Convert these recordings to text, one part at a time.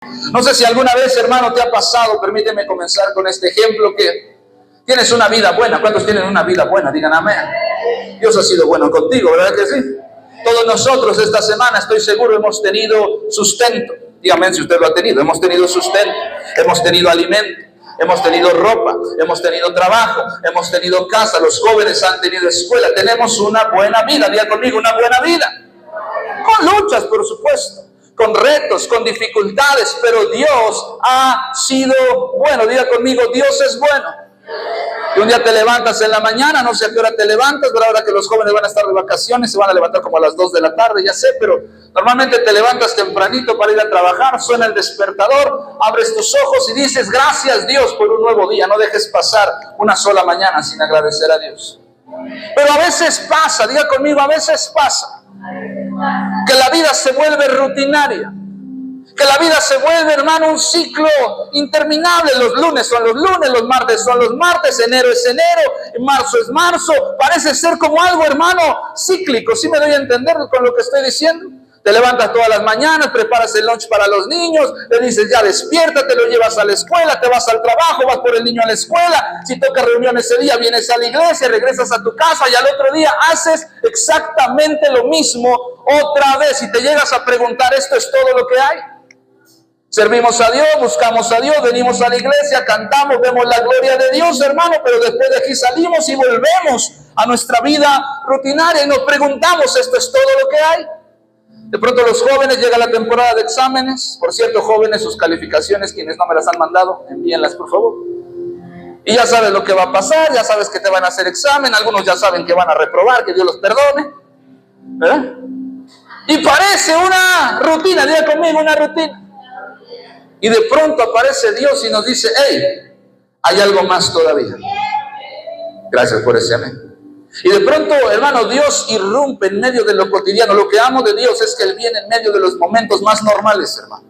No sé si alguna vez, hermano, te ha pasado, permíteme comenzar con este ejemplo, que tienes una vida buena. ¿Cuántos tienen una vida buena? Digan amén. Dios ha sido bueno contigo, ¿verdad que sí? Todos nosotros esta semana, estoy seguro, hemos tenido sustento. Dígame si usted lo ha tenido. Hemos tenido sustento, hemos tenido alimento, hemos tenido ropa, hemos tenido trabajo, hemos tenido casa, los jóvenes han tenido escuela. Tenemos una buena vida. Diga conmigo, una buena vida. Con luchas, por supuesto, con retos, con dificultades, pero Dios ha sido bueno. Diga conmigo, Dios es bueno. Y un día te levantas en la mañana, no sé a qué hora te levantas, pero ahora que los jóvenes van a estar de vacaciones, se van a levantar como a las 2 de la tarde, ya sé, pero normalmente te levantas tempranito para ir a trabajar, suena el despertador, abres tus ojos y dices, gracias Dios por un nuevo día. No dejes pasar una sola mañana sin agradecer a Dios. Pero a veces pasa, diga conmigo, a veces pasa, que la vida se vuelve rutinaria. Que la vida se vuelve, hermano, un ciclo interminable. Los lunes son los lunes, los martes son los martes, enero es enero, marzo es marzo. Parece ser como algo, hermano, cíclico. ¿Sí me doy a entender con lo que estoy diciendo? Te levantas todas las mañanas, preparas el lunch para los niños, le dices ya despierta, te lo llevas a la escuela, te vas al trabajo, vas por el niño a la escuela. Si toca reunión ese día, vienes a la iglesia, regresas a tu casa y al otro día haces exactamente lo mismo otra vez. Y te llegas a preguntar, ¿esto es todo lo que hay? Servimos a Dios, buscamos a Dios, venimos a la iglesia, cantamos, vemos la gloria de Dios, hermano, pero después de aquí salimos y volvemos a nuestra vida rutinaria y nos preguntamos, ¿esto es todo lo que hay? De pronto los jóvenes, llega la temporada de exámenes. Por cierto, jóvenes, sus calificaciones, quienes no me las han mandado, envíenlas por favor. Y ya sabes lo que va a pasar, ya sabes que te van a hacer examen, algunos ya saben que van a reprobar, que Dios los perdone, ¿verdad? Y parece una rutina, diga conmigo, una rutina. Y de pronto aparece Dios y nos dice, hey, hay algo más todavía. Gracias por ese amén. Y de pronto, hermano, Dios irrumpe en medio de lo cotidiano. Lo que amo de Dios es que Él viene en medio de los momentos más normales, hermano.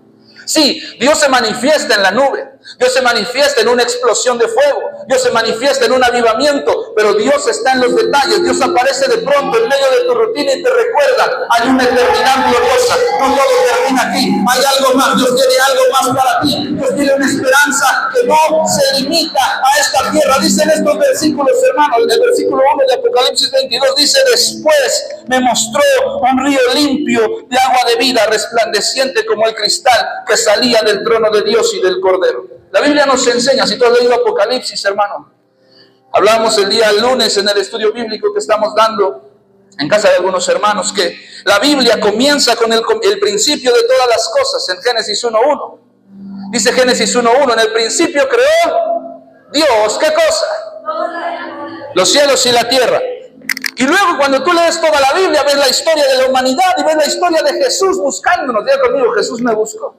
Sí, Dios se manifiesta en la nube, Dios se manifiesta en una explosión de fuego, Dios se manifiesta en un avivamiento, pero Dios está en los detalles. Dios aparece de pronto en medio de tu rutina y te recuerda, hay una eternidad gloriosa, no todo termina aquí, hay algo más, Dios tiene algo más para ti, Dios tiene una esperanza que no se limita a esta tierra. Dicen estos versículos, hermanos, el versículo 1 de Apocalipsis 22 dice, después me mostró un río limpio de agua de vida, resplandeciente como el cristal, que salía del trono de Dios y del Cordero. La Biblia nos enseña, si tú has leído Apocalipsis, hermano, hablábamos el día lunes en el estudio bíblico que estamos dando en casa de algunos hermanos, que la Biblia comienza con el principio de todas las cosas, en Génesis 1:1. Dice Génesis 1:1, en el principio creó Dios, ¿qué cosa? Los cielos y la tierra. Y luego cuando tú lees toda la Biblia, ves la historia de la humanidad y ves la historia de Jesús buscándonos. Diga conmigo, Jesús me buscó.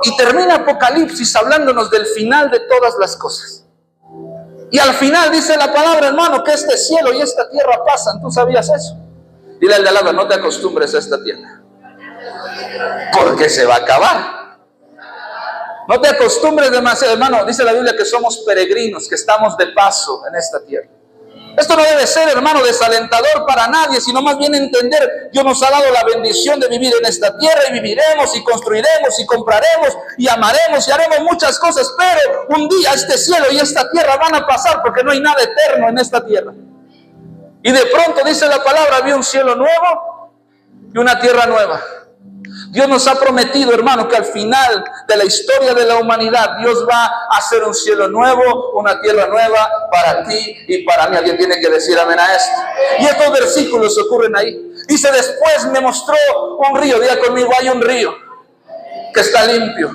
Y termina Apocalipsis hablándonos del final de todas las cosas. Y al final dice la palabra, hermano, que este cielo y esta tierra pasan. ¿Tú sabías eso? Dile al de al lado, no te acostumbres a esta tierra, porque se va a acabar. No te acostumbres demasiado, hermano. Dice la Biblia que somos peregrinos, que estamos de paso en esta tierra. Esto no debe ser, hermano, desalentador para nadie, sino más bien entender, Dios nos ha dado la bendición de vivir en esta tierra y viviremos y construiremos y compraremos y amaremos y haremos muchas cosas, pero un día este cielo y esta tierra van a pasar porque no hay nada eterno en esta tierra. Y de pronto dice la palabra, había un cielo nuevo y una tierra nueva. Dios nos ha prometido, hermano, que al final de la historia de la humanidad, Dios va a hacer un cielo nuevo, una tierra nueva para ti y para mí. Alguien tiene que decir amén a esto. Y estos versículos ocurren ahí. Dice, después me mostró un río. Diga conmigo, hay un río que está limpio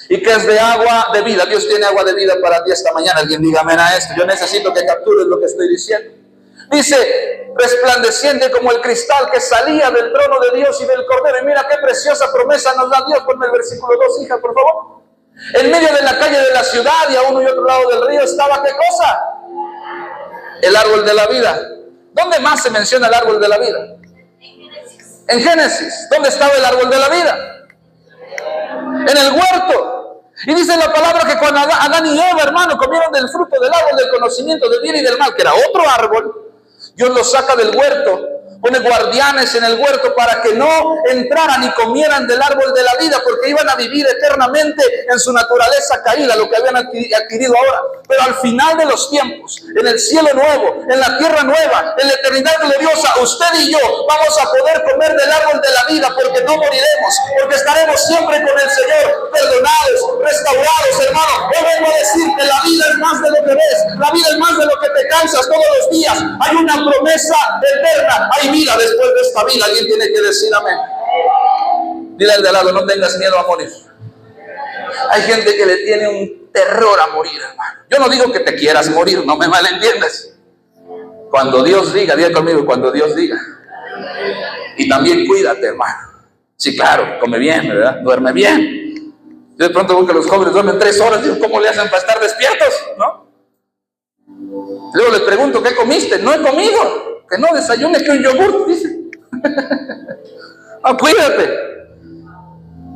y que es de agua de vida. Dios tiene agua de vida para ti esta mañana. Alguien diga amén a esto. Yo necesito que captures lo que estoy diciendo. Dice, resplandeciente como el cristal, que salía del trono de Dios y del Cordero. Y mira qué preciosa promesa nos da Dios. Ponme el versículo 2, hija, por favor. En medio de la calle de la ciudad y a uno y otro lado del río estaba, ¿qué cosa? El árbol de la vida. ¿Dónde más se menciona el árbol de la vida? En Génesis. ¿Dónde estaba el árbol de la vida? En el huerto. Y dice la palabra que cuando Adán y Eva, hermano, comieron del fruto del árbol del conocimiento del bien y del mal, que era otro árbol, Dios los saca del huerto Pone guardianes en el huerto para que no entraran y comieran del árbol de la vida, porque iban a vivir eternamente en su naturaleza caída, lo que habían adquirido ahora. Pero al final de los tiempos, en el cielo nuevo, en la tierra nueva, en la eternidad gloriosa, usted y yo vamos a poder comer del árbol de la vida, porque no moriremos, porque estaremos siempre con el Señor, perdonados, restaurados, hermano. Yo vengo a decirte, la vida es más de lo que ves, la vida es más de lo que te cansas todos los días. Hay una promesa eterna, hay vida después de esta vida. Alguien tiene que decir amén. Dile al de al lado, no tengas miedo a morir. Hay gente que le tiene un terror a morir, hermano. Yo no digo que te quieras morir, no me malentiendes. Cuando Dios diga, diga conmigo, cuando Dios diga. Y también cuídate, hermano. Sí, claro, come bien, ¿verdad? Duerme bien. Yo de pronto veo que los jóvenes duermen 3 horas, digo, ¿cómo le hacen para estar despiertos? ¿No? Luego les pregunto, ¿qué comiste? No he comido. Que no desayune, que un yogur, dice. No, cuídate.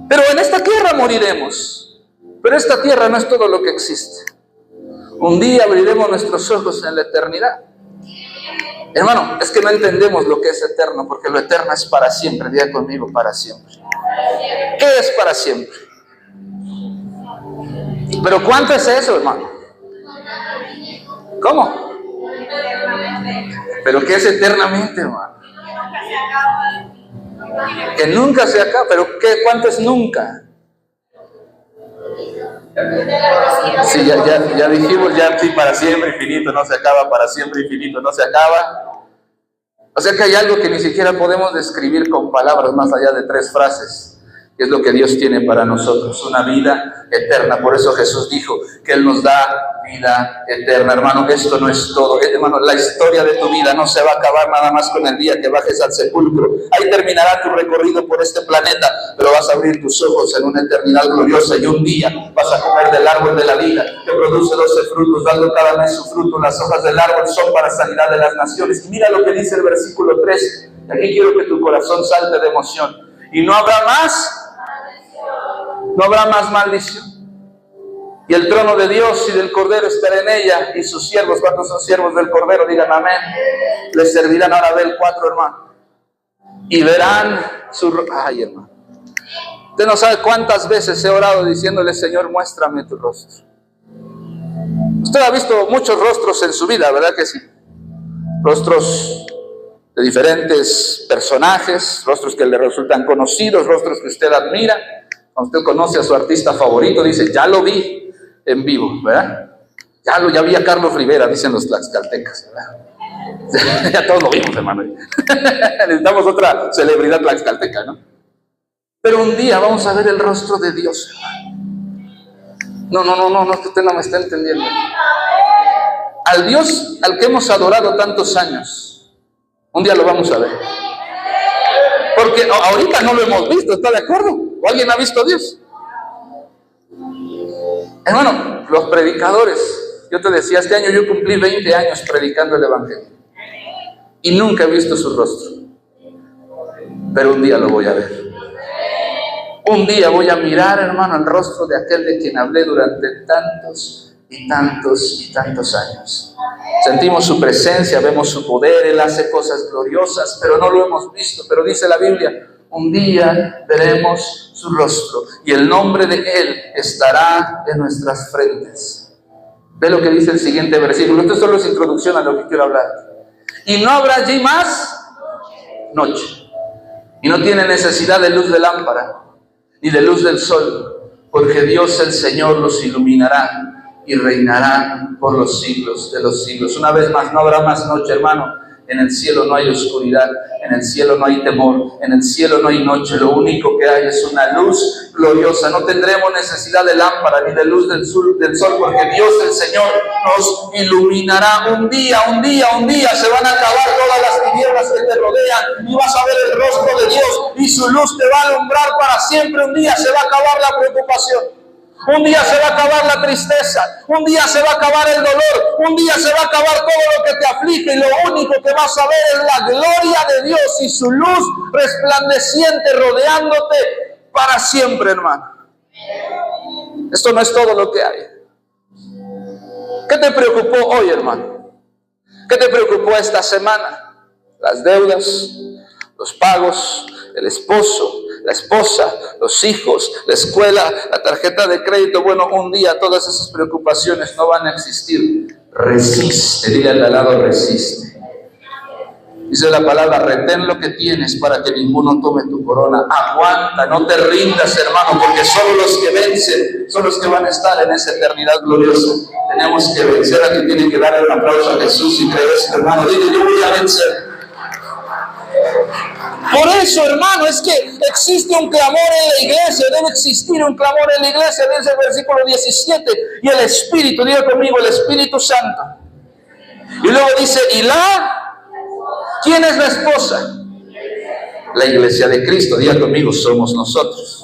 Pero en esta tierra moriremos. Pero esta tierra no es todo lo que existe. Un día abriremos nuestros ojos en la eternidad. Hermano, es que no entendemos lo que es eterno, porque lo eterno es para siempre. Diga conmigo, para siempre. ¿Qué es para siempre? Pero ¿cuánto es eso, hermano? ¿Cómo? ¿Pero qué es eternamente, hermano? Que nunca se acaba. ¿Pero qué? ¿Cuánto es nunca? Sí, ya dijimos, ya sí, para siempre infinito no se acaba, para siempre infinito no se acaba. O sea que hay algo que ni siquiera podemos describir con palabras más allá de 3 frases. Que es lo que Dios tiene para nosotros, una vida eterna. Por eso Jesús dijo que Él nos da vida eterna. Hermano, esto no es todo. Hermano, la historia de tu vida no se va a acabar nada más con el día que bajes al sepulcro. Ahí terminará tu recorrido por este planeta, pero vas a abrir tus ojos en una eternidad gloriosa y un día vas a comer del árbol de la vida, que produce 12 frutos, dando cada mes su fruto. Las hojas del árbol son para sanidad de las naciones. Y mira lo que dice el versículo 3. Aquí quiero que tu corazón salte de emoción. Y no habrá más maldición. Y el trono de Dios y del Cordero estará en ella, y sus siervos, ¿cuántos son siervos del Cordero? Digan amén. Les servirán. Ahora ve el 4, hermano. Y verán su... Ay, hermano. Usted no sabe cuántas veces he orado diciéndole, Señor, muéstrame tu rostro. Usted ha visto muchos rostros en su vida, ¿verdad que sí? Rostros de diferentes personajes, rostros que le resultan conocidos, rostros que usted admira. Cuando usted conoce a su artista favorito, dice, ya lo vi en vivo, ¿verdad? Ya vi a Carlos Rivera, dicen los tlaxcaltecas, ¿verdad? Ya todos lo vimos, hermano. Necesitamos otra celebridad tlaxcalteca, ¿no? Pero un día vamos a ver el rostro de Dios, hermano. No, es que usted no me está entendiendo. Al Dios al que hemos adorado tantos años, un día lo vamos a ver. Porque ahorita no lo hemos visto, ¿está de acuerdo? ¿O alguien ha visto a Dios? Hermano, los predicadores, yo te decía, este año yo cumplí 20 años predicando el Evangelio y nunca he visto su rostro. Pero un día lo voy a ver. Un día voy a mirar, hermano, el rostro de aquel de quien hablé durante tantos y tantos años. Sentimos su presencia, vemos su poder, Él hace cosas gloriosas, pero no lo hemos visto. Pero dice la Biblia, un día veremos su rostro y el nombre de Él estará en nuestras frentes. Ve lo que dice el siguiente versículo. Esto solo es introducción a lo que quiero hablar. Y no habrá allí más noche. Y no tiene necesidad de luz de lámpara, ni de luz del sol, porque Dios el Señor los iluminará y reinará por los siglos de los siglos. Una vez más, no habrá más noche, hermano. En el cielo no hay oscuridad, en el cielo no hay temor, en el cielo no hay noche. Lo único que hay es una luz gloriosa. No tendremos necesidad de lámpara ni de luz del sol, porque Dios el Señor nos iluminará. Un día se van a acabar todas las tinieblas que te rodean y vas a ver el rostro de Dios y su luz te va a alumbrar para siempre. Un día se va a acabar la preocupación. Un día se va a acabar la tristeza, un día se va a acabar el dolor, un día se va a acabar todo lo que te aflige y lo único que vas a ver es la gloria de Dios y su luz resplandeciente rodeándote para siempre, hermano. Esto no es todo lo que hay. ¿Qué te preocupó hoy, hermano? ¿Qué te preocupó esta semana? Las deudas, los pagos, el esposo, la esposa, los hijos, la escuela, la tarjeta de crédito. Bueno, un día todas esas preocupaciones no van a existir. Resiste, dígale al lado, resiste. Dice la palabra, retén lo que tienes para que ninguno tome tu corona. Aguanta, no te rindas, hermano, porque solo los que vencen son los que van a estar en esa eternidad gloriosa. Tenemos que vencer. A quien tiene que darle un aplauso a Jesús y creer, hermano. Dile, yo voy a vencer. Por eso, hermano, es que existe un clamor en la iglesia, debe existir un clamor en la iglesia, dice el versículo 17, y el Espíritu, diga conmigo, el Espíritu Santo. Y luego dice, ¿quién es la esposa? La iglesia de Cristo, diga conmigo, somos nosotros.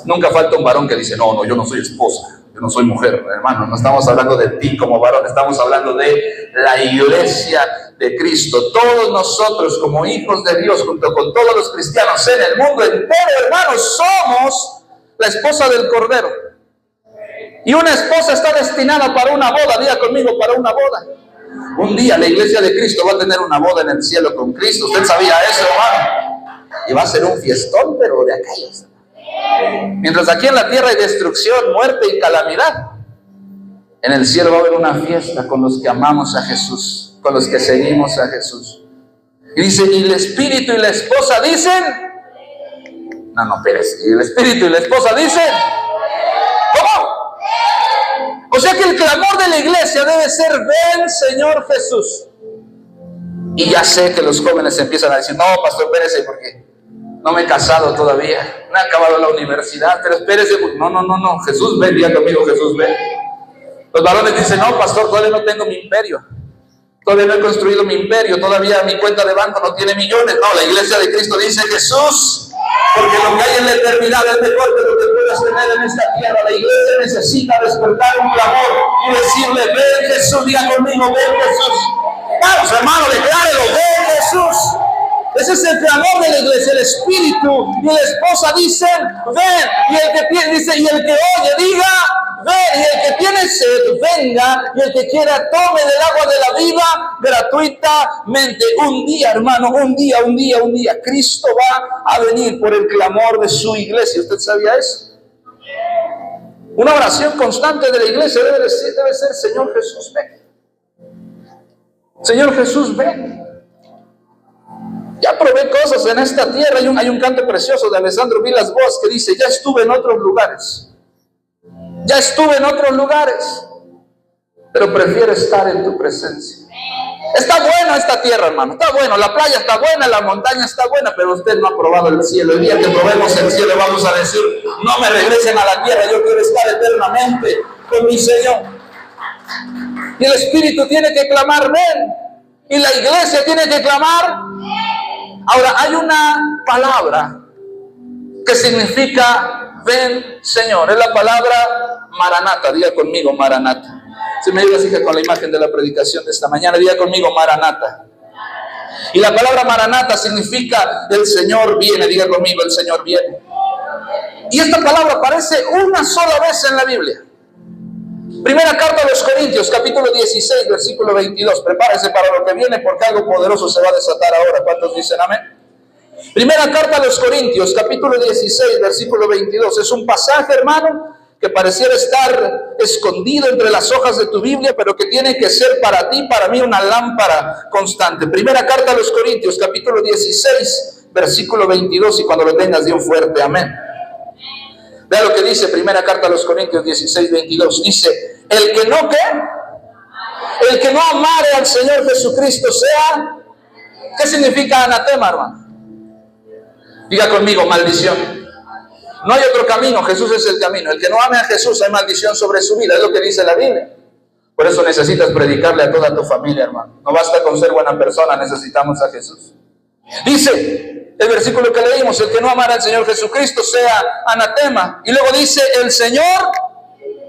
Nunca falta un varón que dice, no, yo no soy esposa, yo no soy mujer, hermano, no estamos hablando de ti como varón, estamos hablando de la iglesia de Cristo. Todos nosotros como hijos de Dios, junto con todos los cristianos en el mundo entero, hermanos, somos la esposa del Cordero. Y una esposa está destinada para una boda, diga conmigo, para una boda. Un día la iglesia de Cristo va a tener una boda en el cielo con Cristo. ¿Usted sabía eso, hermano? Y va a ser un fiestón, pero de aquellos. Mientras aquí en la tierra hay destrucción, muerte y calamidad, en el cielo va a haber una fiesta con los que amamos a Jesús, con los que seguimos a Jesús. Y dice, y el Espíritu y la esposa dicen, no, espérese, y el Espíritu y la esposa dicen, ¿cómo? O sea que el clamor de la iglesia debe ser, ven Señor Jesús. Y ya sé que los jóvenes empiezan a decir, no, pastor, espérese, porque no me he casado todavía, no he acabado la universidad, pero espérese, no, Jesús ven, diga conmigo, Jesús ven. Los varones dicen, no, pastor, todavía no tengo mi imperio, todavía no he construido mi imperio, todavía mi cuenta de banco no tiene millones. No, la iglesia de Cristo dice, Jesús, porque lo que hay en la eternidad es mejor que lo que puedas tener en esta tierra. La iglesia necesita despertar un clamor y decirle, ven Jesús, diga conmigo, ven Jesús. Vamos, hermano, declárelo, ven Jesús. Ese es el clamor de la iglesia. El Espíritu y la esposa dicen, ven. Y el que dice, y el que oye diga, ven. Y el que tiene sed, venga. Y el que quiera, tome del agua de la vida gratuitamente. Un día, hermano, un día, Cristo va a venir por el clamor de su iglesia. ¿Usted sabía eso? Una oración constante de la iglesia debe ser, Señor Jesús, ven. Señor Jesús, ven. Ya probé cosas en esta tierra. Hay un canto precioso de Alessandro Vilas Boas que dice, ya estuve en otros lugares, pero prefiero estar en tu presencia. Está buena esta tierra, hermano, está bueno, la playa está buena, la montaña está buena, pero usted no ha probado el cielo. El día que probemos el cielo vamos a decir, no me regresen a la tierra, yo quiero estar eternamente con mi Señor. Y el Espíritu tiene que clamar, ven. Y la iglesia tiene que clamar. Ahora, hay una palabra que significa ven Señor. Es la palabra Maranata. Diga conmigo, Maranata. Si me ayudas, hija, con la imagen de la predicación de esta mañana, diga conmigo, Maranata. Y la palabra Maranata significa el Señor viene. Diga conmigo, el Señor viene. Y esta palabra aparece una sola vez en la Biblia. Primera carta a los Corintios, capítulo 16, versículo 22. Prepárese para lo que viene, porque algo poderoso se va a desatar ahora. ¿Cuántos dicen amén? Primera carta a los Corintios, capítulo 16, versículo 22. Es un pasaje, hermano, que pareciera estar escondido entre las hojas de tu Biblia, pero que tiene que ser para ti, para mí, una lámpara constante. Primera carta a los Corintios, capítulo 16, versículo 22. Y cuando lo tengas, di un fuerte amén. Vea lo que dice primera carta a los Corintios 16, 22. Dice, el que no amare al Señor Jesucristo sea, ¿qué significa anatema, hermano? Diga conmigo, maldición. No hay otro camino, Jesús es el camino. El que no ame a Jesús, hay maldición sobre su vida, es lo que dice la Biblia. Por eso necesitas predicarle a toda tu familia, hermano. No basta con ser buena persona, necesitamos a Jesús. Dice el versículo que leímos, el que no amara al Señor Jesucristo sea anatema. Y luego dice, el Señor,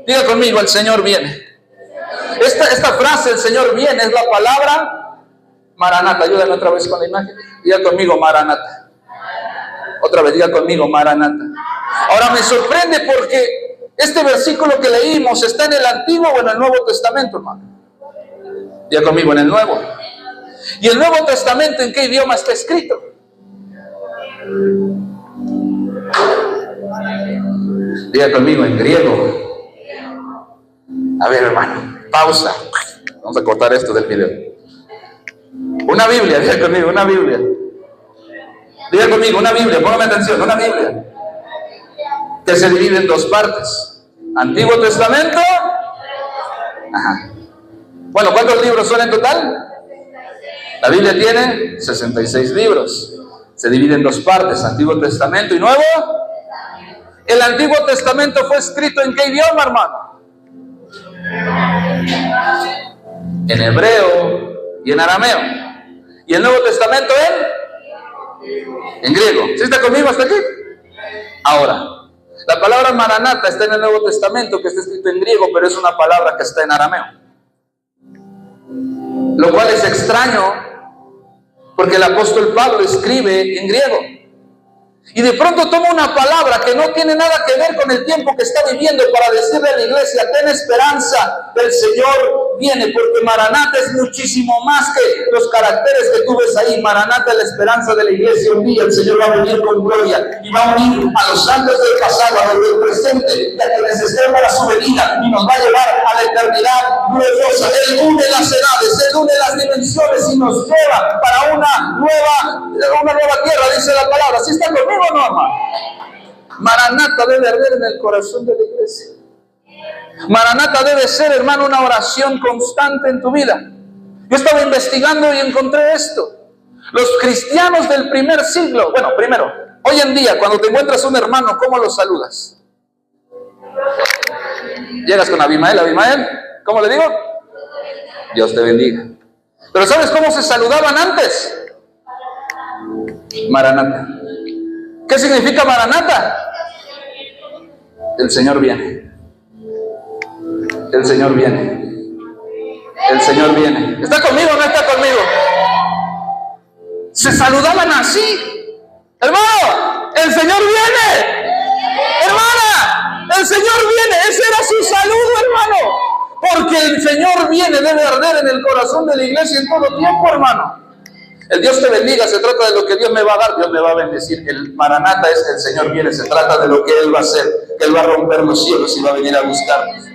diga conmigo, el Señor viene. Esta frase, el Señor viene, es la palabra Maranata. Ayúdame otra vez con la imagen. Diga conmigo, Maranata. Otra vez, diga conmigo, Maranata. Ahora me sorprende porque este versículo que leímos está en el Antiguo o en el Nuevo Testamento, hermano. Diga conmigo, en el Nuevo. ¿Y el Nuevo Testamento en qué idioma está escrito? Diga conmigo, en griego. A ver, hermano, pausa. Vamos a cortar esto del video. Una Biblia, diga conmigo, una Biblia. Diga conmigo, una Biblia, póngame atención, una Biblia. Que se divide en dos partes. Antiguo Testamento. Ajá. Bueno, ¿cuántos libros son en total? La Biblia tiene 66 libros. Se divide en dos partes, Antiguo Testamento y Nuevo. El Antiguo Testamento fue escrito ¿en qué idioma, hermano? En hebreo y en arameo. ¿Y el Nuevo Testamento en griego? ¿Sí está conmigo hasta aquí? Ahora, la palabra Maranata está en el Nuevo Testamento, que está escrito en griego, pero es una palabra que está en arameo. Lo cual es extraño, porque el apóstol Pablo escribe en griego. Y de pronto toma una palabra que no tiene nada que ver con el tiempo que está viviendo para decirle a la iglesia: ten esperanza, el Señor viene, porque Maranata es muchísimo más que los caracteres que tú ves ahí. Maranata es la esperanza de la iglesia. Un día el Señor va a venir con gloria y va a unir a los santos del pasado, a los del presente, y a quienes estén para su venida, y nos va a llevar a la eternidad gloriosa. Él une las edades, Él une las dimensiones y nos lleva para una nueva tierra, dice la palabra. ¿Sí está conmigo o no, hermano? Maranata debe arder en el corazón de la iglesia. Maranata debe ser, hermano, una oración constante en tu vida. Yo estaba investigando y encontré esto. Los cristianos del primer siglo, bueno, primero, hoy en día, cuando te encuentras un hermano, ¿cómo lo saludas? Llegas con Abimael, ¿cómo le digo? Dios te bendiga. Pero ¿sabes cómo se saludaban antes? Maranata. ¿Qué significa Maranata? El Señor viene. El Señor viene. El Señor viene. ¿Está conmigo o no está conmigo? Se saludaban así. Hermano, el Señor viene. Hermana, el Señor viene. Ese era su saludo, hermano. Porque el Señor viene, debe arder en el corazón de la iglesia en todo tiempo, hermano. El Dios te bendiga se trata de lo que Dios me va a dar, Dios me va a bendecir. El Maranata es que el Señor viene, se trata de lo que Él va a hacer, que Él va a romper los cielos y va a venir a buscarnos.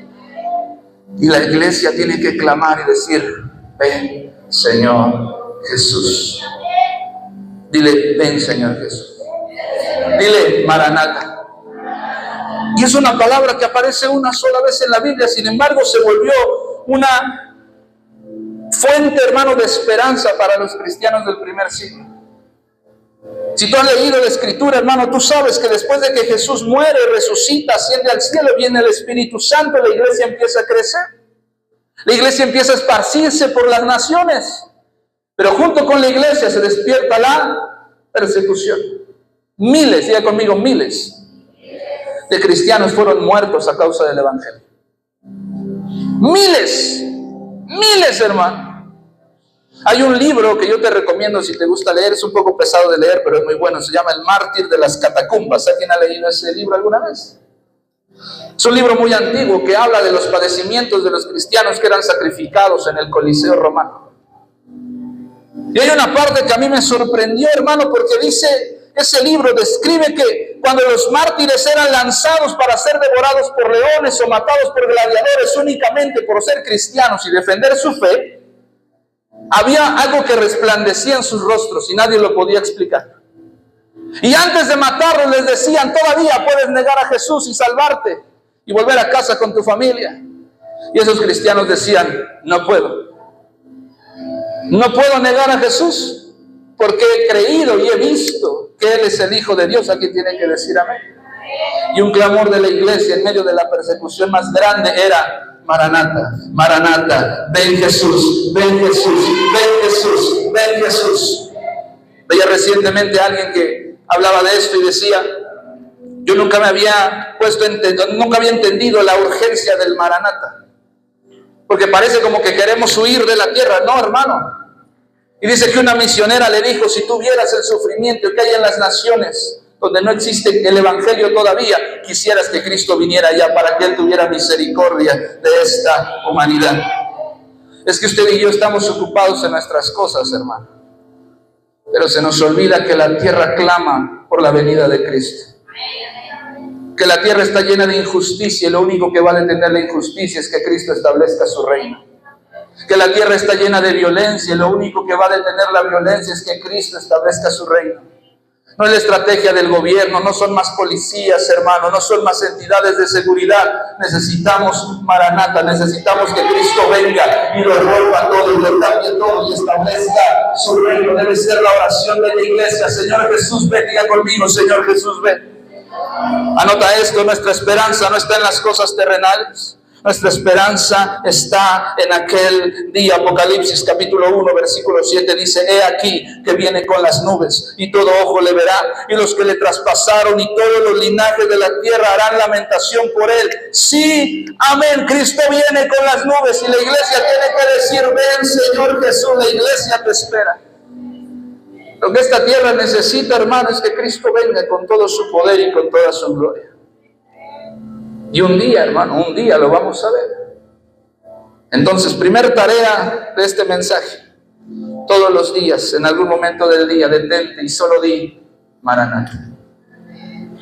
Y la iglesia tiene que clamar y decir: ven, Señor Jesús. Dile: ven, Señor Jesús. Dile: Maranata. Y es una palabra que aparece una sola vez en la Biblia, sin embargo se volvió una fuente, hermano, de esperanza para los cristianos del primer siglo. Si tú has leído la Escritura, hermano, tú sabes que después de que Jesús muere, resucita, asciende al cielo, viene el Espíritu Santo, la iglesia empieza a crecer. La iglesia empieza a esparcirse por las naciones. Pero junto con la iglesia se despierta la persecución. Miles, diga conmigo, miles de cristianos fueron muertos a causa del Evangelio. Miles, hermano. Hay un libro que yo te recomiendo si te gusta leer, es un poco pesado de leer, pero es muy bueno, se llama El mártir de las catacumbas. ¿Alguien ha leído ese libro alguna vez? Es un libro muy antiguo que habla de los padecimientos de los cristianos que eran sacrificados en el Coliseo romano. Y hay una parte que a mí me sorprendió, hermano, porque dice, ese libro describe que cuando los mártires eran lanzados para ser devorados por leones o matados por gladiadores únicamente por ser cristianos y defender su fe, había algo que resplandecía en sus rostros y nadie lo podía explicar. Y antes de matarlos les decían: todavía puedes negar a Jesús y salvarte y volver a casa con tu familia. Y esos cristianos decían: no puedo negar a Jesús, porque he creído y he visto que Él es el Hijo de Dios. Aquí tiene que decir amén. Y un clamor de la iglesia en medio de la persecución más grande era: Maranata, Maranata, ven Jesús, ven Jesús, ven Jesús, ven Jesús. Veía recientemente a alguien que hablaba de esto y decía: yo nunca había entendido la urgencia del Maranata, porque parece como que queremos huir de la tierra. No, hermano. Y dice que una misionera le dijo: si tú vieras el sufrimiento que hay en las naciones donde no existe el Evangelio todavía, quisieras que Cristo viniera allá para que Él tuviera misericordia de esta humanidad. Es que usted y yo estamos ocupados en nuestras cosas, hermano. Pero se nos olvida que la tierra clama por la venida de Cristo. Que la tierra está llena de injusticia y lo único que va a detener la injusticia es que Cristo establezca su reino. Que la tierra está llena de violencia y lo único que va a detener la violencia es que Cristo establezca su reino. No es la estrategia del gobierno, no son más policías, hermano, no son más entidades de seguridad. Necesitamos Maranata, necesitamos que Cristo venga y lo rompa todo y lo cambie todo y establezca su reino. Debe ser la oración de la iglesia. Señor Jesús, ven, diga conmigo, Señor Jesús, ven. Anota esto, nuestra esperanza no está en las cosas terrenales. Nuestra esperanza está en aquel día. Apocalipsis capítulo 1 versículo 7 dice: he aquí que viene con las nubes y todo ojo le verá, y los que le traspasaron y todos los linajes de la tierra harán lamentación por él. Sí, amén, Cristo viene con las nubes y la iglesia tiene que decir: ven, Señor Jesús, la iglesia te espera. Lo que esta tierra necesita, hermano, es que Cristo venga con todo su poder y con toda su gloria. Y un día, hermano, un día lo vamos a ver. Entonces, primera tarea de este mensaje: todos los días, en algún momento del día, detente y solo di: Maranata,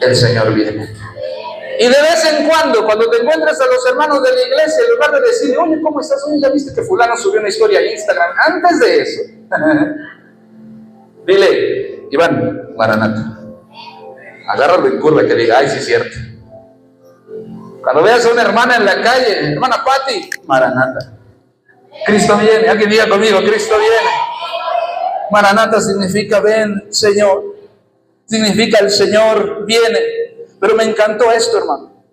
el Señor viene. Y de vez en cuando te encuentres a los hermanos de la iglesia, en lugar de decirle: oye, ¿cómo estás? Oye, ¿ya viste que fulano subió una historia a Instagram? Antes de eso, dile: Iván, Maranata. Agárralo en curva, que diga: ay, sí es cierto. Cuando veas a una hermana en la calle: hermana Pati, Maranata, Cristo viene. Alguien diga conmigo: Cristo viene. Maranata significa ven, Señor. Significa el Señor viene. Pero me encantó esto, hermano.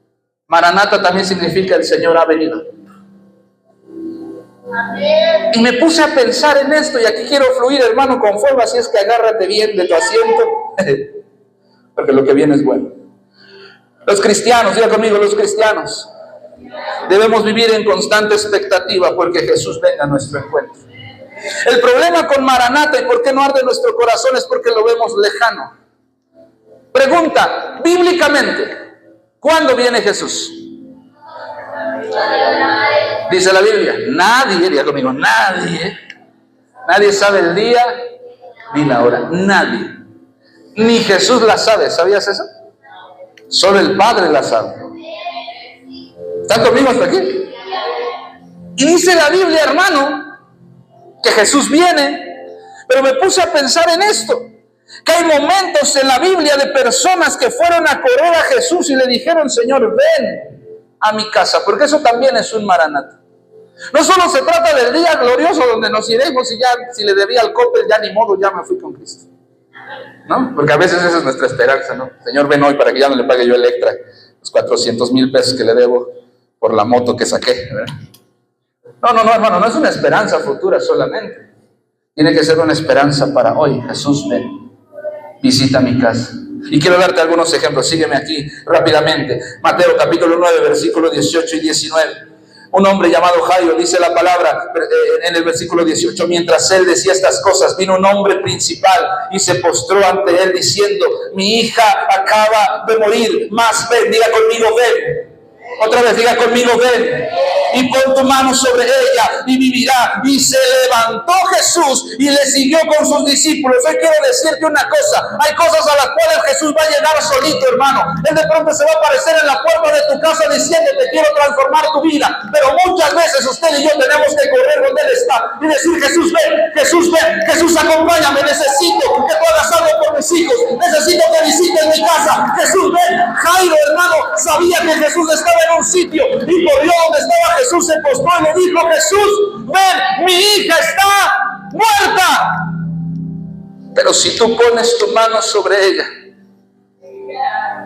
Maranata también significa el Señor ha venido. Y me puse a pensar en esto, y aquí quiero fluir, hermano, conforme, así es que agárrate bien de tu asiento, porque lo que viene es bueno. Los cristianos, diga conmigo, los cristianos debemos vivir en constante expectativa porque Jesús venga a nuestro encuentro. El problema con Maranata y por qué no arde nuestro corazón es porque lo vemos lejano. Pregunta, bíblicamente, ¿cuándo viene Jesús? Dice la Biblia, nadie, diga conmigo, nadie sabe el día ni la hora, nadie. Ni Jesús la sabe, ¿sabías eso? Solo el Padre la sabe. ¿Están conmigo hasta aquí? Y dice la Biblia, hermano, que Jesús viene, pero me puse a pensar en esto, que hay momentos en la Biblia de personas que fueron a correr a Jesús y le dijeron: Señor, ven a mi casa, porque eso también es un Maranata. No solo se trata del día glorioso donde nos iremos y ya, si le debía al Coppel, ya ni modo, ya me fui con Cristo, ¿no? Porque a veces esa es nuestra esperanza, ¿no? Señor, ven hoy para que ya no le pague yo a Electra los 400,000 pesos que le debo por la moto que saqué, ¿verdad? No, hermano, no es una esperanza futura solamente. Tiene que ser una esperanza para hoy. Jesús, ven, visita mi casa. Y quiero darte algunos ejemplos. Sígueme aquí rápidamente. Mateo capítulo 9, versículos 18 y 19. Un hombre llamado Jairo, dice la palabra en el versículo 18: mientras él decía estas cosas, vino un hombre principal y se postró ante él diciendo: mi hija acaba de morir, mas ven, diga conmigo, ven. Otra vez, diga conmigo, ven. Y pon tu mano sobre ella y vivirá. Y se levantó Jesús y le siguió con sus discípulos. Hoy quiero decirte una cosa: hay cosas a las cuales Jesús va a llegar solito, hermano. Él de pronto se va a aparecer en la puerta de tu casa diciéndote: quiero transformar tu vida. Pero muchas veces usted y yo tenemos que correr donde Él está y decir: Jesús, ven, Jesús, ven, Jesús, acompáñame. Necesito que tú hagas algo por mis hijos. Necesito que visites mi casa. Jesús, ven. Jairo, hermano, sabía que Jesús estaba en un sitio y corrió donde estaba Jesús, se postró y le dijo: Jesús, ven, mi hija está muerta. Pero si tú pones tu mano sobre ella,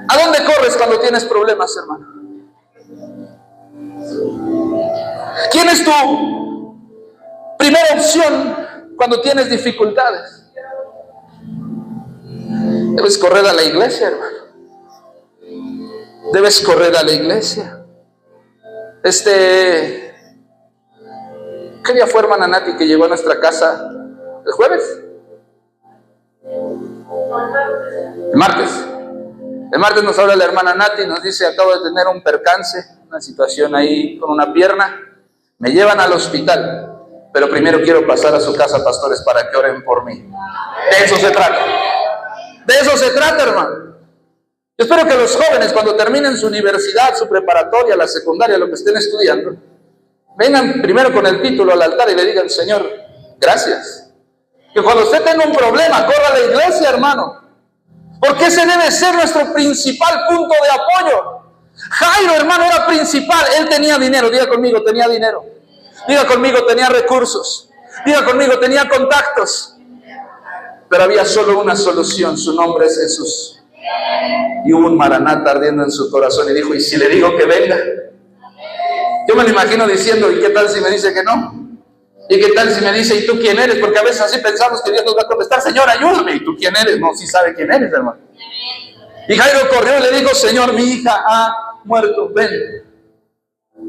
¿a dónde corres cuando tienes problemas, hermano? ¿Quién es tu primera opción cuando tienes dificultades? Debes correr a la iglesia, hermano. Debes correr a la iglesia. ¿Qué día fue, hermana Nati, que llegó a nuestra casa? ¿El jueves? El martes. El martes nos habla la hermana Nati y nos dice: acabo de tener un percance, una situación ahí con una pierna. Me llevan al hospital. Pero primero quiero pasar a su casa, pastores, para que oren por mí. De eso se trata. De eso se trata, hermano. Yo espero que los jóvenes, cuando terminen su universidad, su preparatoria, la secundaria, lo que estén estudiando, vengan primero con el título al altar y le digan: Señor, gracias. Que cuando usted tenga un problema, corra a la iglesia, hermano. Porque ese debe ser nuestro principal punto de apoyo. Jairo, hermano, era principal. Él tenía dinero. Diga conmigo, tenía dinero. Diga conmigo, tenía recursos. Diga conmigo, tenía contactos. Pero había solo una solución. Su nombre es Jesús. Y hubo un maranata ardiendo en su corazón y dijo: ¿y si le digo que venga? Yo me lo imagino diciendo: ¿y qué tal si me dice que no? ¿Y qué tal si me dice: ¿y tú quién eres? Porque a veces así pensamos que Dios nos va a contestar: Señor, ayúdame. ¿Y tú quién eres? No, sí sabe quién eres, hermano. Y Jairo corrió y le dijo: Señor, mi hija ha muerto, ven.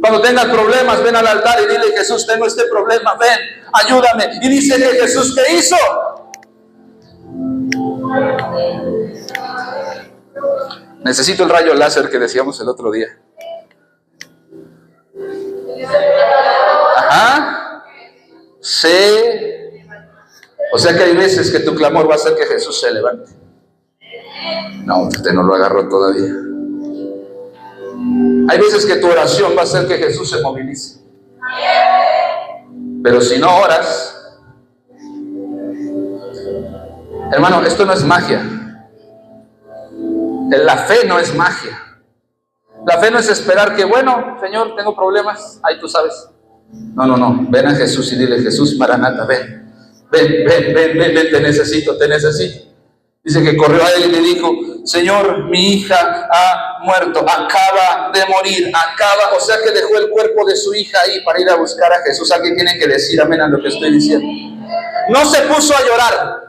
Cuando tengas problemas, ven al altar y dile: Jesús, tengo este problema, ven, ayúdame. Y dice que Jesús, ¿qué hizo? Necesito el rayo láser que decíamos el otro día. Ajá. Sí. O sea que hay veces que tu clamor va a hacer que Jesús se levante. No, usted no lo agarró todavía. Hay veces que tu oración va a hacer que Jesús se movilice. Pero si no oras, hermano, esto no es magia. La fe no es magia. La fe no es esperar que, bueno, Señor, tengo problemas, ahí tú sabes. No, no, no. Ven a Jesús y dile: Jesús, Maranata, ven. Ven, te necesito. Dice que corrió a él y le dijo: Señor, mi hija ha muerto, acaba de morir, o sea que dejó el cuerpo de su hija ahí para ir a buscar a Jesús. Alguien tiene que decir amén a lo que estoy diciendo. No se puso a llorar,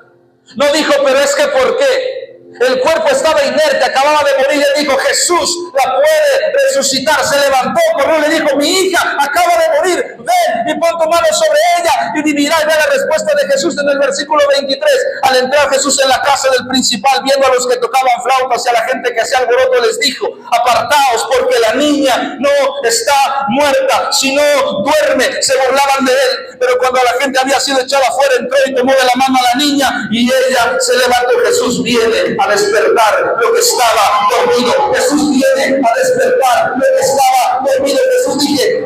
no dijo: pero es que ¿por qué? El cuerpo estaba inerte, acababa de morir. Él dijo: Jesús la puede resucitar. Se levantó, corrió y le dijo: mi hija acaba de morir, ven y pon tu mano sobre ella y vivirá. Y ve la respuesta de Jesús en el versículo 23. Al entrar Jesús en la casa del principal, viendo a los que tocaban flautas y a la gente que hacía alboroto, les dijo: apartaos, porque la niña no está muerta, sino duerme. Se burlaban de él, pero cuando la gente había sido echada afuera, entró y tomó de la mano a la niña y ella se levantó. Jesús viene a despertar lo que estaba dormido. Jesús viene a despertar lo que estaba dormido. Jesús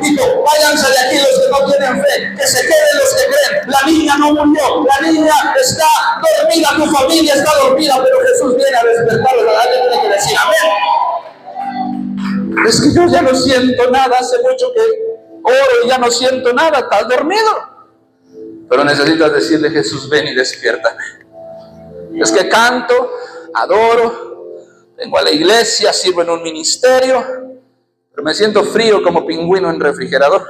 dijo: váyanse de aquí los que no tienen fe, que se queden los que creen. La niña no murió, la niña está dormida, tu familia está dormida, pero Jesús viene a despertarlos. Alguien tiene que decir amén. Es que yo ya no siento nada, hace mucho que oro y ya no siento nada. Estás dormido, pero necesitas decirle: Jesús, ven y despiértame. Es que canto, adoro, vengo a la iglesia, sirvo en un ministerio, pero me siento frío como pingüino en refrigerador.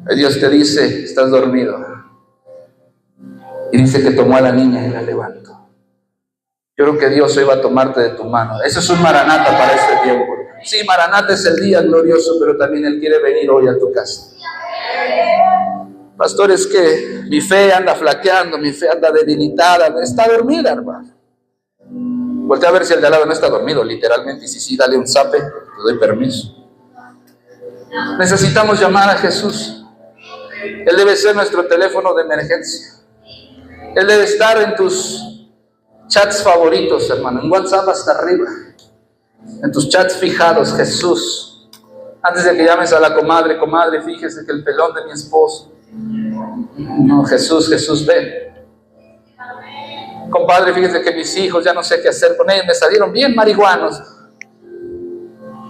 Y Dios te dice: estás dormido. Y dice que tomó a la niña y la levantó. Yo creo que Dios hoy va a tomarte de tu mano. Eso es un maranata para este tiempo. Sí, maranata es el día glorioso, pero también Él quiere venir hoy a tu casa. Pastor, es que mi fe anda flaqueando, mi fe anda debilitada, está dormida, hermano. Voltea a ver si el de al lado no está dormido, literalmente, y si sí, dale un zape, te doy permiso. Necesitamos llamar a Jesús. Él debe ser nuestro teléfono de emergencia. Él debe estar en tus chats favoritos, hermano, en WhatsApp hasta arriba, en tus chats fijados. Jesús, antes de que llames a la comadre, fíjese que el pelón de mi esposo. No, Jesús, ven. Compadre, fíjese que mis hijos ya no sé qué hacer con ellos, me salieron bien marihuanos.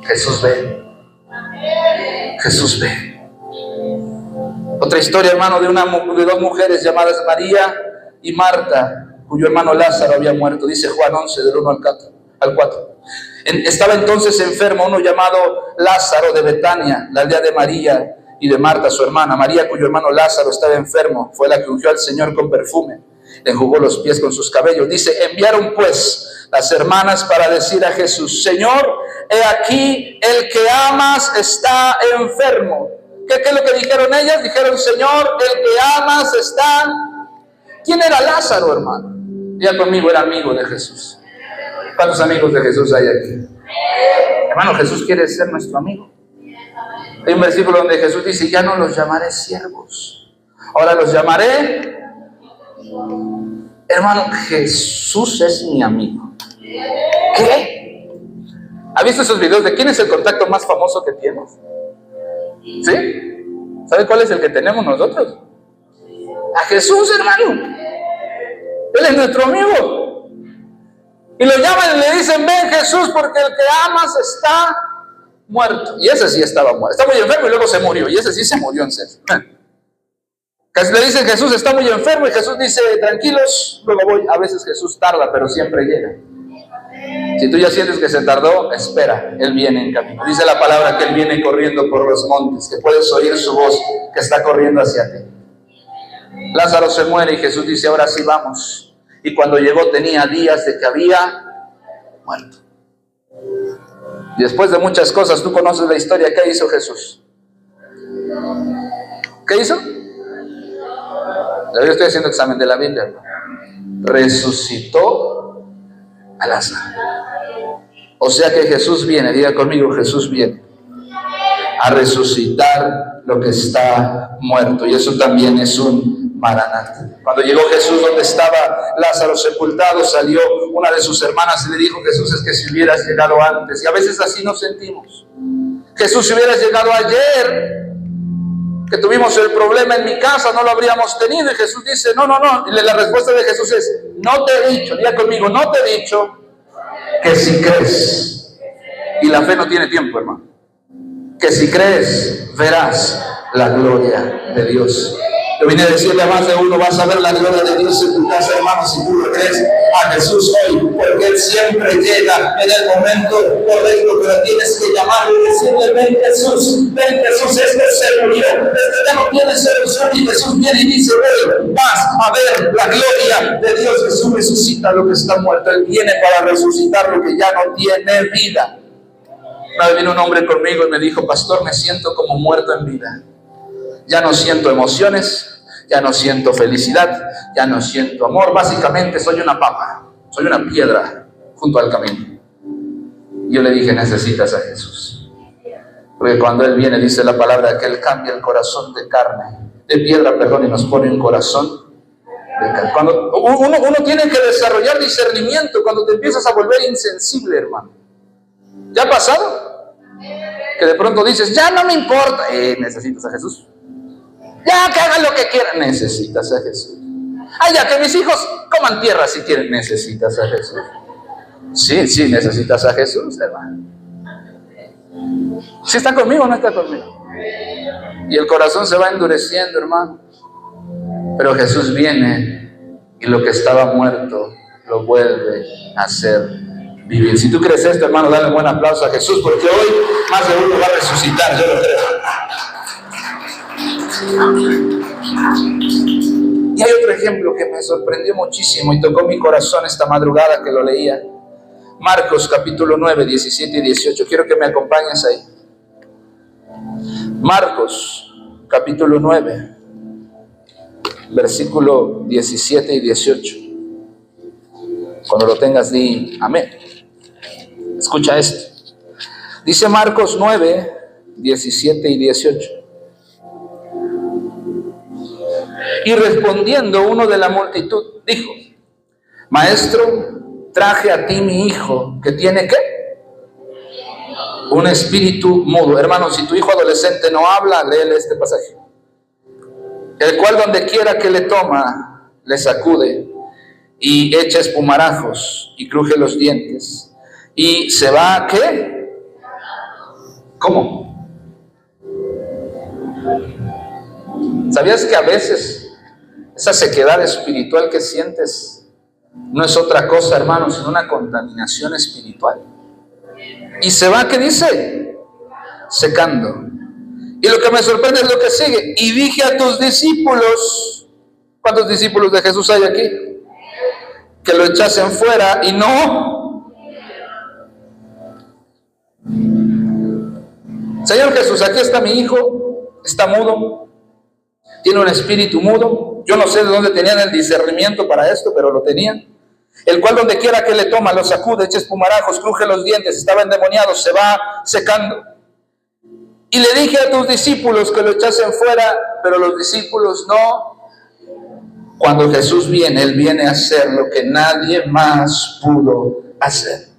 Jesús, ven. Jesús, ven. Otra historia, hermano, de dos mujeres llamadas María y Marta, cuyo hermano Lázaro había muerto. Dice Juan 11, del 1 al 4. Estaba entonces enfermo uno llamado Lázaro de Betania, la aldea de María y de Marta, su hermana. María, cuyo hermano Lázaro estaba enfermo, fue la que ungió al Señor con perfume, le enjugó los pies con sus cabellos. Dice: enviaron pues las hermanas para decir a Jesús: Señor, he aquí el que amas está enfermo. ¿Qué es lo que dijeron ellas? Dijeron: Señor, el que amas está... ¿Quién era Lázaro, hermano? Ya conmigo, era amigo de Jesús. ¿Cuántos amigos de Jesús hay aquí? Hermano, Jesús quiere ser nuestro amigo. Hay un versículo donde Jesús dice: ya no los llamaré siervos. Ahora los llamaré. Hermano, Jesús es mi amigo. ¿Qué? ¿Ha visto esos videos de quién es el contacto más famoso que tienes? ¿Sí? ¿Sabe cuál es el que tenemos nosotros? A Jesús, hermano. Él es nuestro amigo. Y lo llaman y le dicen, ven Jesús, porque el que amas está muerto. Y ese sí estaba muerto. Está muy enfermo y luego se murió. Y ese sí se murió en serio. Le dicen, Jesús está muy enfermo, y Jesús dice, tranquilos, luego voy. A veces Jesús tarda, pero siempre llega. Si tú ya sientes que se tardó, espera, Él viene en camino. Dice la palabra que Él viene corriendo por los montes, que puedes oír su voz que está corriendo hacia ti. Lázaro se muere y Jesús dice, ahora sí vamos. Y cuando llegó tenía días de que había muerto. Y después de muchas cosas, tú conoces la historia. ¿Qué hizo Jesús? ¿Qué hizo? Yo estoy haciendo examen de la Biblia. Resucitó a Lázaro. O sea que Jesús viene, diga conmigo, Jesús viene a resucitar lo que está muerto. Y eso también es un Maranatha. Cuando llegó Jesús donde estaba Lázaro sepultado, salió una de sus hermanas y le dijo, Jesús, es que si hubieras llegado antes. Y a veces así nos sentimos. Jesús, si hubieras llegado ayer, que tuvimos el problema en mi casa, no lo habríamos tenido. Y Jesús dice, no. Y la respuesta de Jesús es, no te he dicho, diga conmigo, no te he dicho que si crees. Y la fe no tiene tiempo, hermano. Que si crees, verás la gloria de Dios. Yo vine a decirle a más de uno, vas a ver la gloria de Dios en tu casa, hermano, si tú lo crees a Jesús hoy, porque Él siempre llega en el momento correcto, pero tienes que llamarle y decirle, ven Jesús, este se murió, este ya no tiene solución, y Jesús viene y dice, ven, vas a ver la gloria de Dios. Jesús resucita lo que está muerto, Él viene para resucitar lo que ya no tiene vida. Una vez vino un hombre conmigo y me dijo, pastor, me siento como muerto en vida. Ya no siento emociones, ya no siento felicidad, ya no siento amor. Básicamente soy una papa, soy una piedra junto al camino. Yo le dije, necesitas a Jesús. Porque cuando Él viene, dice la palabra, que Él cambia el corazón de carne, de piedra, perdón, y nos pone un corazón de carne. Cuando uno tiene que desarrollar discernimiento cuando te empiezas a volver insensible, hermano. ¿Ya ha pasado? Que de pronto dices, ya no me importa. Necesitas a Jesús. Ya que hagan lo que quieran, necesitas a Jesús. Ya que mis hijos coman tierra si quieren, necesitas a Jesús. Sí, necesitas a Jesús, hermano. ¿Sí está conmigo o no está conmigo? Y el corazón se va endureciendo, hermano. Pero Jesús viene y lo que estaba muerto lo vuelve a hacer vivir. Si tú crees esto, hermano, dale un buen aplauso a Jesús, porque hoy más de uno va a resucitar, yo lo creo. Y hay otro ejemplo que me sorprendió muchísimo y tocó mi corazón esta madrugada que lo leía. Marcos capítulo 9, 17 y 18. Quiero que me acompañes ahí. Marcos capítulo 9, versículo 17 y 18. Cuando lo tengas, di amén. Escucha esto. Dice Marcos 9, 17 y 18. Y respondiendo uno de la multitud, dijo, Maestro, traje a ti mi hijo, que tiene ¿qué? Un espíritu mudo. Hermano, si tu hijo adolescente no habla, léele este pasaje. El cual donde quiera que le toma, le sacude y echa espumarajos y cruje los dientes. Y se va, ¿qué? ¿Cómo? ¿Sabías que a veces esa sequedad espiritual que sientes no es otra cosa, hermano, sino una contaminación espiritual? Y se va, ¿qué dice? Secando. Y lo que me sorprende es lo que sigue. Y dije a tus discípulos, ¿cuántos discípulos de Jesús hay aquí? Que lo echasen fuera y no. Señor Jesús, aquí está mi hijo, está mudo, tiene un espíritu mudo. Yo no sé de dónde tenían el discernimiento para esto, pero lo tenían. El cual donde quiera que le toma, lo sacude, echa espumarajos, cruje los dientes, estaba endemoniado, se va secando. Y le dije a tus discípulos que lo echasen fuera, pero los discípulos no. Cuando Jesús viene, Él viene a hacer lo que nadie más pudo hacer.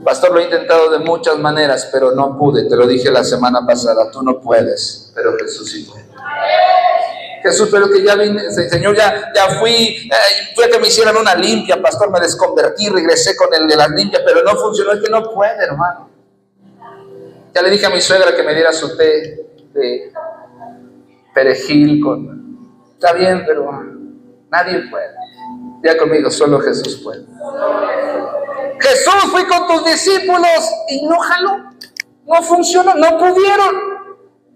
Pastor, lo he intentado de muchas maneras, pero no pude. Te lo dije la semana pasada, tú no puedes, pero Jesús sí puede. Jesús, pero que ya vine, Señor, ya fui a que me hicieran una limpia, pastor, me desconvertí, regresé con el de las limpias, pero no funcionó, es que no puede, hermano. Ya le dije a mi suegra que me diera su té de perejil Está bien, pero nadie puede. Ya conmigo, solo Jesús puede. Jesús, fui con tus discípulos y no jaló, no funcionó, no pudieron.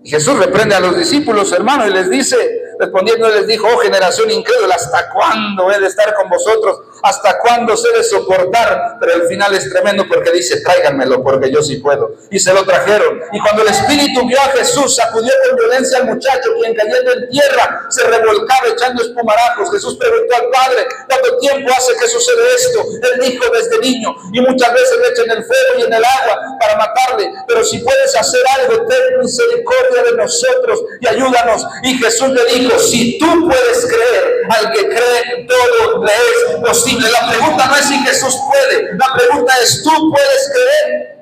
Y Jesús reprende a los discípulos, hermano, y les dice, respondiendo les dijo: oh generación incrédula, ¿hasta cuándo he de estar con vosotros? ¿Hasta cuándo se de soportar? Pero el final es tremendo porque dice: tráiganmelo porque yo sí puedo. Y se lo trajeron. Y cuando el Espíritu vio a Jesús, sacudió con violencia al muchacho, quien cayendo en tierra se revolcaba echando espumarajos. Jesús preguntó al Padre: ¿cuánto tiempo hace que sucede esto? Él dijo: desde niño. Y muchas veces le echan el fuego y en el agua para matarle. Pero si puedes hacer algo, ten misericordia de nosotros y ayúdanos. Y Jesús le dijo: si tú puedes creer, al que cree todo le es posible. La pregunta no es si Jesús puede, la pregunta es: ¿tú puedes creer?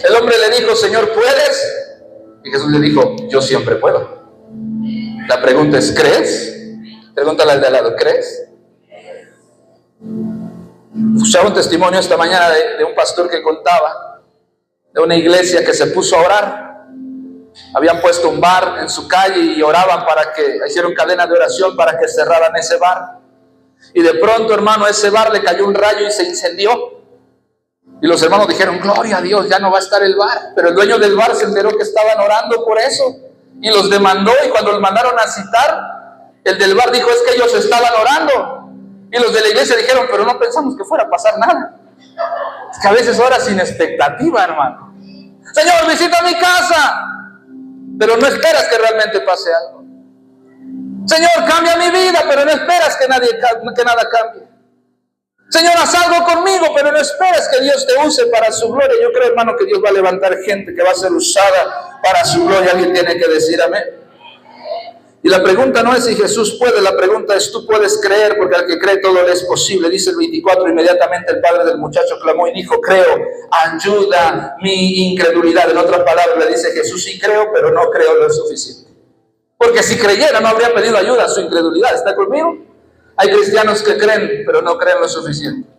El hombre le dijo: Señor, ¿puedes? Y Jesús le dijo: yo siempre puedo. La pregunta es: ¿crees? Pregúntale al de al lado: ¿crees? Escuchaba un testimonio esta mañana de un pastor que contaba de una iglesia que se puso a orar. Habían puesto un bar en su calle y oraban para que, hicieron cadena de oración para que cerraran ese bar. Y de pronto, hermano, a ese bar le cayó un rayo y se incendió. Y los hermanos dijeron: gloria a Dios, ya no va a estar el bar. Pero el dueño del bar se enteró que estaban orando por eso y los demandó. Y cuando los mandaron a citar, el del bar dijo: es que ellos estaban orando. Y los de la iglesia dijeron: pero no pensamos que fuera a pasar nada. Es que a veces ora sin expectativa, hermano. Señor, visita mi casa, pero no esperas que realmente pase algo. Señor, cambia mi vida, pero no esperas que nada cambie. Señor, haz algo conmigo, pero no esperas que Dios te use para su gloria. Yo creo, hermano, que Dios va a levantar gente que va a ser usada para su gloria. Alguien tiene que decir amén. Y la pregunta no es si Jesús puede, la pregunta es: tú puedes creer, porque al que cree todo le es posible. Dice el 24: inmediatamente el padre del muchacho clamó y dijo: creo, ayuda mi incredulidad. En otras palabras le dice Jesús: sí creo, pero no creo lo suficiente. Porque si creyera no habría pedido ayuda a su incredulidad. ¿Está conmigo? Hay cristianos que creen, pero no creen lo suficiente.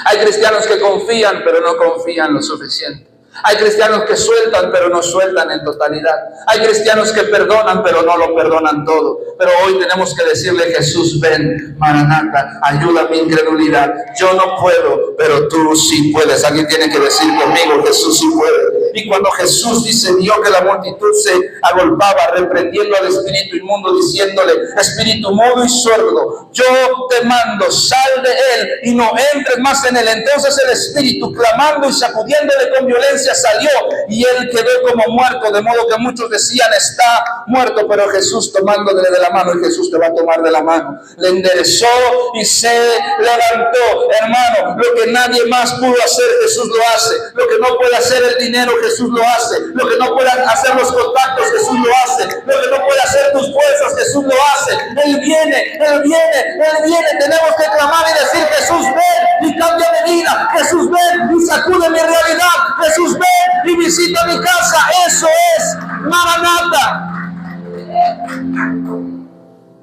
Hay cristianos que confían, pero no confían lo suficiente. Hay cristianos que sueltan, pero no sueltan en totalidad. Hay cristianos que perdonan, pero no lo perdonan todo. Pero hoy tenemos que decirle: Jesús, ven, Maranata, ayuda a mi incredulidad. Yo no puedo, pero tú sí puedes. Alguien tiene que decir conmigo: Jesús sí puede. Y cuando Jesús dice, vio que la multitud se agolpaba, reprendiendo al espíritu inmundo, diciéndole: espíritu mudo y sordo, yo te mando, sal de él y no entres más en él. Entonces el espíritu, clamando y sacudiéndole con violencia, salió y él quedó como muerto, de modo que muchos decían: está muerto. Pero Jesús, tomándole de la mano, y Jesús te va a tomar de la mano, le enderezó y se levantó. Hermano, lo que nadie más pudo hacer, Jesús lo hace. Lo que no puede hacer el dinero, Jesús lo hace. Lo que no puede hacer los contactos, Jesús lo hace. Lo que no puede hacer tus fuerzas, Jesús lo hace. Él viene, Él viene, Él viene. Tenemos que clamar y decir: Jesús, ven y cambia mi vida. Jesús, ven y sacude mi realidad. Jesús, ven y visita mi casa. Eso es Maranata.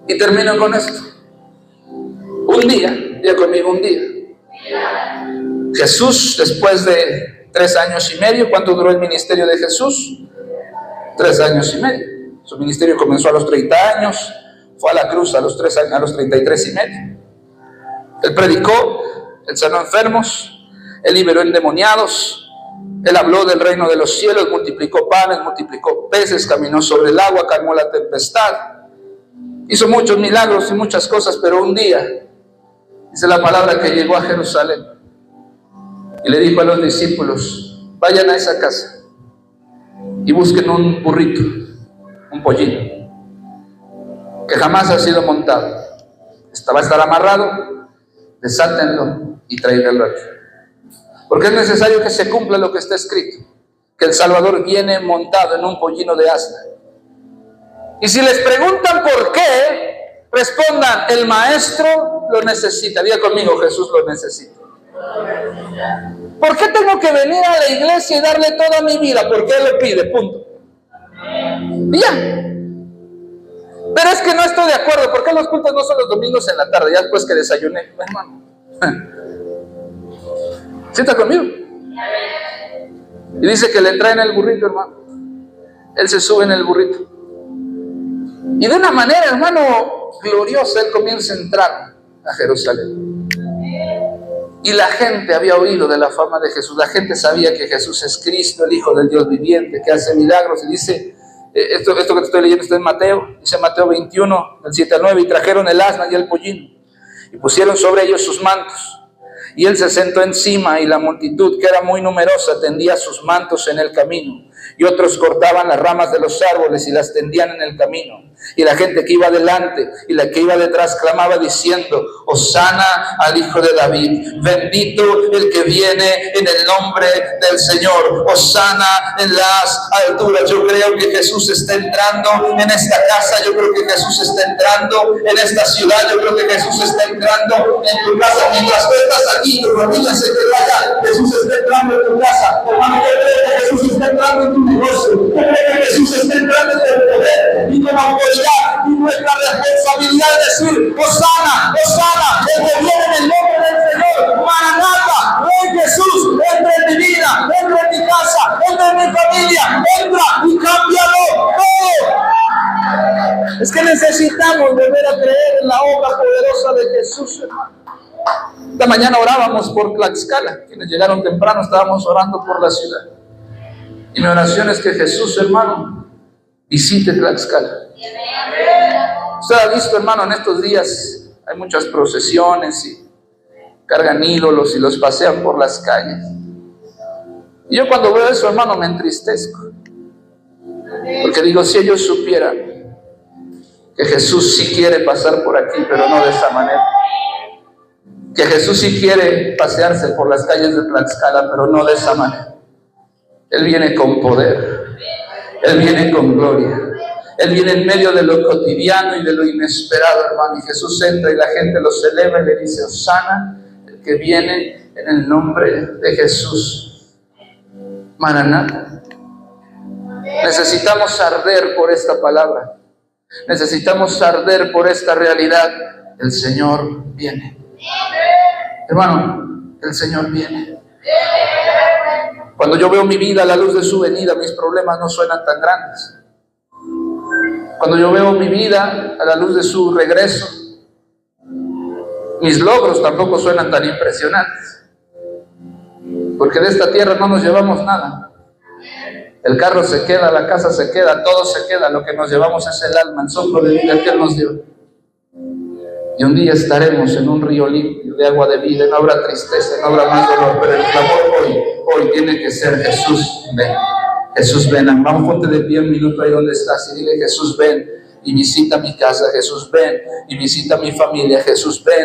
Y termino con esto. Un día, diga conmigo, un día, Jesús, después de 3 años y medio, ¿cuánto duró el ministerio de Jesús? 3 años y medio. Su ministerio comenzó a los 30 años, fue a la cruz a los 33 y medio. Él predicó, él sanó enfermos, él liberó endemoniados, él habló del reino de los cielos, multiplicó panes, multiplicó peces, caminó sobre el agua, calmó la tempestad. Hizo muchos milagros y muchas cosas, pero un día, dice la palabra, que llegó a Jerusalén y le dijo a los discípulos: vayan a esa casa y busquen un burrito, un pollino, que jamás ha sido montado. Va a estar amarrado, desátenlo y tráiganlo aquí. Porque es necesario que se cumpla lo que está escrito. que el Salvador viene montado en un pollino de asna. Y si les preguntan por qué, respondan, el Maestro lo necesita. Diga conmigo, Jesús lo necesita. ¿Por qué tengo que venir a la iglesia y darle toda mi vida? Porque Él lo pide, punto. Y ya. Pero es que no estoy de acuerdo. ¿Por qué los cultos no son los domingos en la tarde? Ya después que desayuné, hermano. ¿Sí está conmigo? Y dice que le traen el burrito, hermano. Él se sube en el burrito. Y de una manera, hermano, gloriosa, Él comienza a entrar a Jerusalén. Y la gente había oído de la fama de Jesús. La gente sabía que Jesús es Cristo, el Hijo del Dios viviente, que hace milagros. Y dice, esto que te estoy leyendo está en Mateo. Dice Mateo 21, del 7 al 9. Y trajeron el asna y el pollino. Y pusieron sobre ellos sus mantos. Y Él se sentó encima, y la multitud, que era muy numerosa, tendía sus mantos en el camino. Y otros cortaban las ramas de los árboles y las tendían en el camino. Y la gente que iba delante y la que iba detrás clamaba diciendo, Hosana al Hijo de David, bendito el que viene en el nombre del Señor, Hosana en las alturas. Yo creo que Jesús está entrando en esta casa, yo creo que Jesús está entrando en esta ciudad, yo creo que Jesús está entrando en tu casa. Mientras tú estás aquí, tu familia se quedó allá, Jesús está entrando en tu casa. Hermano, yo creo que Jesús está entrando en tu negocio, yo creo que Jesús está entrando en el poder y con autoridad. Y nuestra responsabilidad es decir, Hosana, Hosana, el que viene en el nombre del Señor, Maranatha, Rey Jesús, entra en mi vida, entra en mi casa, entra en mi familia, entra y cámbialo todo. Es que necesitamos volver a creer en la obra poderosa de Jesús, hermano. Esta mañana orábamos por Tlaxcala, quienes llegaron temprano estábamos orando por la ciudad. Y mi oración es que Jesús, hermano, visite Tlaxcala. Usted ha visto, hermano, en estos días hay muchas procesiones y cargan ídolos y los pasean por las calles. Y yo cuando veo eso, hermano, me entristezco. Porque digo, si ellos supieran que Jesús sí quiere pasar por aquí, pero no de esa manera. Que Jesús sí quiere pasearse por las calles de Tlaxcala, pero no de esa manera. Él viene con poder. Él viene con gloria. Él viene en medio de lo cotidiano y de lo inesperado, hermano. Y Jesús entra y la gente lo celebra y le dice, Hosana, el que viene en el nombre de Jesús. Maranatha. Necesitamos arder por esta palabra. Necesitamos arder por esta realidad. El Señor viene. Hermano, el Señor viene. Cuando yo veo mi vida a la luz de su venida, mis problemas no suenan tan grandes. Cuando yo veo mi vida a la luz de su regreso, mis logros tampoco suenan tan impresionantes. Porque de esta tierra no nos llevamos nada. El carro se queda, la casa se queda, todo se queda. Lo que nos llevamos es el alma, el soplo de vida que Él nos dio. Y un día estaremos en un río limpio de agua de vida. No habrá tristeza, no habrá más dolor. Pero el clamor hoy tiene que ser Jesús, ven. Jesús, ven. Vamos, ponte de pie un minuto ahí donde estás y dile, Jesús, ven y visita mi casa. Jesús, ven y visita mi familia. Jesús, ven